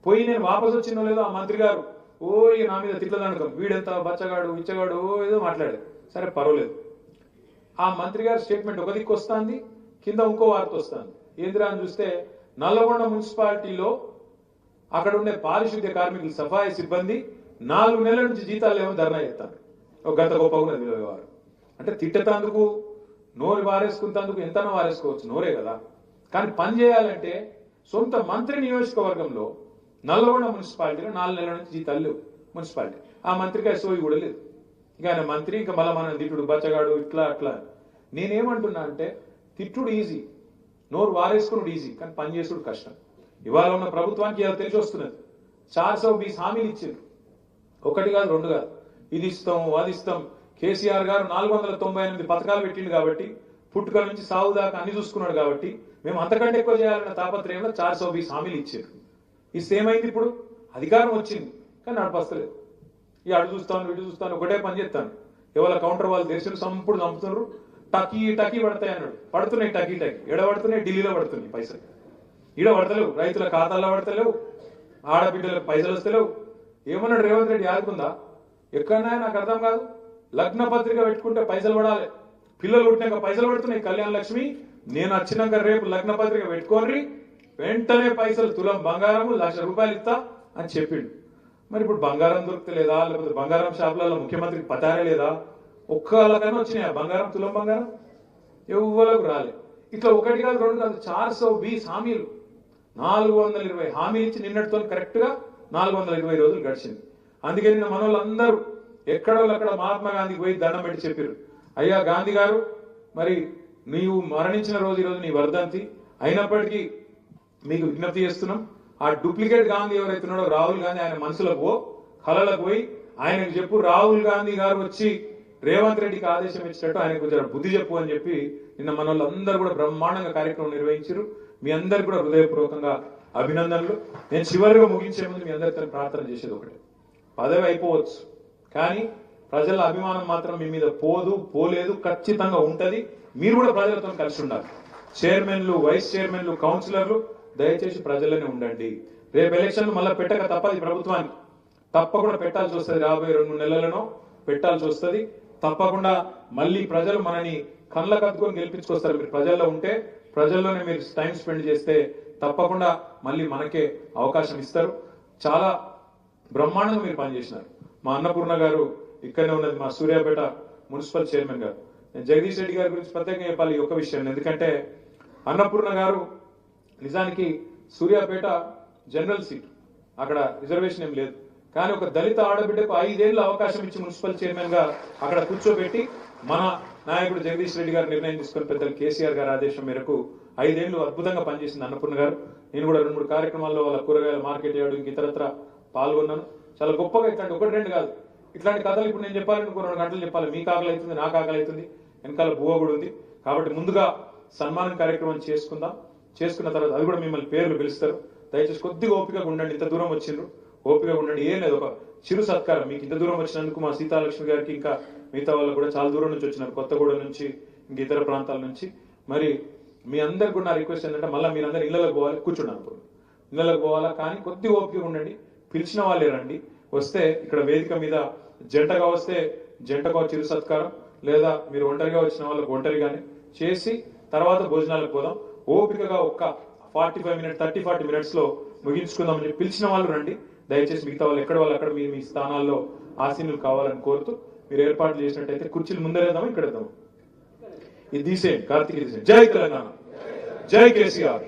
పోయి నేను వాపసు వచ్చినో లేదో ఆ మంత్రి గారు ఇక నా మీద తిట్లదనకం, వీడెంత బచ్చగాడు ఇచ్చగాడు ఏదో మాట్లాడారు. సరే పర్వాలేదు. ఆ మంత్రి గారి స్టేట్మెంట్ ఒక దిక్కు వస్తుంది, కింద ఇంకో వార్త వస్తుంది. ఏందిరా అని చూస్తే నల్లగొండ మున్సిపాలిటీలో అక్కడ ఉండే పారిశుద్ధ్య కార్మికులు సఫాయి సిబ్బంది 4 నెలల నుంచి జీతాలు ఏమో ధర్నా చేస్తారు. ఒక గత గొప్ప ఉన్నది వ్యవహారం. అంటే తిట్టేందుకు నోరు వారేసుకున్నందుకు ఎంతనో వారేసుకోవచ్చు, నోరే కదా. కానీ పని చేయాలంటే సొంత మంత్రి నియోజకవర్గంలో నల్లగొండ మున్సిపాలిటీలో 4 నెలల నుంచి జీతాలు లేవు మున్సిపాలిటీ. ఆ మంత్రికి సోయి కూడా లేదు. ఇక ఆయన మంత్రి, ఇంకా మళ్ళీ మన తిట్టుడు బచ్చగాడు ఇట్లా అట్లా. నేనేమంటున్నా అంటే తిట్టుడు ఈజీ, నోరు వారేసుకున్నాడు ఈజీ, కానీ పని చేసుడు కష్టం. ఇవాళ ఉన్న ప్రభుత్వానికి ఇలా తెలిసి వస్తున్నది. 420 హామీలు ఇచ్చారు, ఒకటి కాదు రెండు కాదు. ఇది ఇస్తాం అది ఇస్తాం. కేసీఆర్ గారు 498 పథకాలు పెట్టిండు కాబట్టి, పుట్టుక నుంచి సాగు దాకా అన్ని చూసుకున్నాడు కాబట్టి మేము అంతకంటే ఎక్కువ చేయాలన్న తాపత్రయంలో 420 హామీలు ఇచ్చారు. ఇస్తే ఏమైంది? ఇప్పుడు అధికారం వచ్చింది కానీ నడపస్తలేదు. ఇక అడు చూస్తాను ఇటు చూస్తాను, ఒకటే పని చేస్తాను. ఎవరి కౌంటర్ వాళ్ళు తెలిసిన సంపుడు చంపుతున్నారు. టకీ టకీ పడతాయి అన్నాడు, పడుతున్నాయి టకీ టకీ. ఎడ పడుతున్నాయి? ఢిల్లీలో పడుతున్నాయి పైసలు. ఈడ పడతలేవు, రైతుల ఖాతాల్లో పడతలేవు, ఆడబిడ్డలకు పైసలు వస్తలేవు. ఏమన్నాడు రేవంత్ రెడ్డి? ఆదుకుందా? ఎక్కడన్నా నాకు అర్థం కాదు. లగ్న పత్రిక పెట్టుకుంటే పైసలు పడాలి, పిల్లలు పుట్టినాక పైసలు పడుతున్నాయి. కళ్యాణ లక్ష్మి నేను వచ్చినాక రేపు లగ్న పత్రిక పెట్టుకోండి, వెంటనే పైసలు తులం బంగారము 1,00,000 రూపాయలు ఇస్తా అని చెప్పిండు. మరి ఇప్పుడు బంగారం దొరుకుతలేదా? లేకపోతే బంగారం షాపులలో ముఖ్యమంత్రికి పతారే లేదా? ఒక్కళ్ళకన్నా వచ్చినాయా బంగారం, తులం బంగారం? ఎవ్వరకు రాలే. ఇట్లా ఒకటి కాదు రెండు కాదు, 420 హామీలు, 420 హామీలు ఇచ్చి నిన్నటితో కరెక్ట్ గా 420 రోజులు గడిచింది. అందుకే నిన్న మన వాళ్ళందరూ ఎక్కడో అక్కడ మహాత్మా గాంధీకి పోయి దండం పెట్టి చెప్పారు, అయ్యా గాంధీ గారు, మరి నీవు మరణించిన రోజు ఈరోజు నీ వర్ధంతి అయినప్పటికీ మీకు విజ్ఞప్తి చేస్తున్నాం. ఆ డూప్లికేట్ గాంధీ ఎవరైతే ఉన్నాడో రాహుల్ గాంధీ, ఆయన మనసులకు కళలకు పోయి ఆయనకు చెప్పు, రాహుల్ గాంధీ గారు వచ్చి రేవంత్ రెడ్డికి ఆదేశం ఇచ్చినట్టు ఆయనకు కొంచెం బుద్ధి చెప్పు అని చెప్పి నిన్న మన వాళ్ళందరూ కూడా బ్రహ్మాండంగా కార్యక్రమం నిర్వహించారు. మీ అందరు కూడా హృదయపూర్వకంగా అభినందనలు. నేను చివరిగా ముగించే ముందు మీ అందరితో ప్రార్థన చేసేది ఒకటి, పదవి అయిపోవచ్చు కానీ ప్రజల అభిమానం మాత్రం మీ మీద పోలేదు, ఖచ్చితంగా ఉంటది. మీరు కూడా ప్రజలతో కలిసి ఉండాలి. చైర్మన్లు, వైస్ చైర్మన్లు, కౌన్సిలర్లు దయచేసి ప్రజల్లోనే ఉండండి. రేపు ఎలక్షన్లు మళ్ళీ పెట్టక తప్పది, ప్రభుత్వానికి తప్పకుండా పెట్టాల్సి వస్తుంది. రాబోయే 2-3 నెలలను పెట్టాల్సి వస్తుంది. తప్పకుండా మళ్ళీ ప్రజలు మనని కళ్ళ కత్తుకొని గెలిపించుకొస్తారు. మీరు ప్రజల్లో ఉంటే, ప్రజల్లోనే మీరు టైం స్పెండ్ చేస్తే తప్పకుండా మళ్ళీ మనకే అవకాశం ఇస్తారు. చాలా బ్రహ్మాండంగా మీరు పనిచేసినారు. మా అన్నపూర్ణ గారు ఇక్కడనే ఉన్నది, మా సూర్యాపేట మున్సిపల్ చైర్మన్ గారు. నేను జగదీష్ రెడ్డి గారి గురించి ప్రత్యేకంగా చెప్పాలి ఈ ఒక్క విషయం. ఎందుకంటే అన్నపూర్ణ గారు నిజానికి సూర్యాపేట జనరల్ సీట్, అక్కడ రిజర్వేషన్ ఏం లేదు. కానీ ఒక దళిత ఆడబిడ్డకు 5 ఏళ్ళు అవకాశం ఇచ్చి మున్సిపల్ చైర్మన్ గా అక్కడ కూర్చోబెట్టి మన నాయకుడు జగదీష్ రెడ్డి గారు నిర్ణయం తీసుకుని పెద్దలు కేసీఆర్ గారి ఆదేశం మేరకు 5 ఏళ్ళు అద్భుతంగా పనిచేసింది అన్నపూర్ణ గారు. నేను కూడా 2-3 కార్యక్రమాల్లో వాళ్ళ కూరగాయల మార్కెట్ యార్డు ఇంక ఇతరత్ర పాల్గొన్నాను. చాలా గొప్పగా ఇట్లాంటి 1-2 కాదు, ఇట్లాంటి కథలు ఇప్పుడు నేను చెప్పాలని 2 గంటలు చెప్పాలి. మీకు ఆకలి అవుతుంది, నాకు ఆకలి అవుతుంది, వెనకాల బువ్వ కూడా ఉంది. కాబట్టి ముందుగా సన్మానం కార్యక్రమం చేసుకుందాం. చేసుకున్న తర్వాత అది కూడా మిమ్మల్ని పేర్లు పిలుస్తారు. దయచేసి కొద్దిగా ఓపికగా ఉండండి. ఇంత దూరం వచ్చిండ్రు, ఓపికగా ఉండండి. ఏం లేదు, ఒక చిరు సత్కారం. మీకు ఇంత దూరం వచ్చినందుకు మా సీతాలక్ష్మి గారికి, ఇంకా మిగతా వాళ్ళు కూడా చాలా దూరం నుంచి వచ్చినారు, కొత్తగూడ నుంచి, ఇంక ఇతర ప్రాంతాల నుంచి. మరి మీ అందరికి కూడా నా రిక్వెస్ట్ ఏంటంటే మళ్ళీ మీరందరూ ఇళ్లకు పోవాలి, కూర్చున్నారు ఇళ్లకు పోవాలా. కానీ కొద్దిగా ఓపికగా ఉండండి. పిలిచిన వాళ్ళే రండి. వస్తే ఇక్కడ వేదిక మీద జంటగా వస్తే జంటకు చిరు సత్కారం, లేదా మీరు ఒంటరిగా వచ్చిన వాళ్ళకు ఒంటరిగానే చేసి తర్వాత భోజనాలకు పోదాం. ఓపికగా ఒక్క 30-40 మినిట్స్ లో ముగించుకుందామని చెప్పి పిలిచిన వాళ్ళు రండి. దయచేసి మిగతా వాళ్ళు ఎక్కడ వాళ్ళు అక్కడ మీ స్థానాల్లో ఆసీనులు కావాలని కోరుతూ మీరు ఏర్పాట్లు చేసినట్టయితే కుర్చీలు ముందరేద్దాము, ఇక్కడ వేద్దాము. ఇది తీసేయండి, కార్తీక్ తీసేయండి. జై తెలంగాణ, జై కేసీఆర్.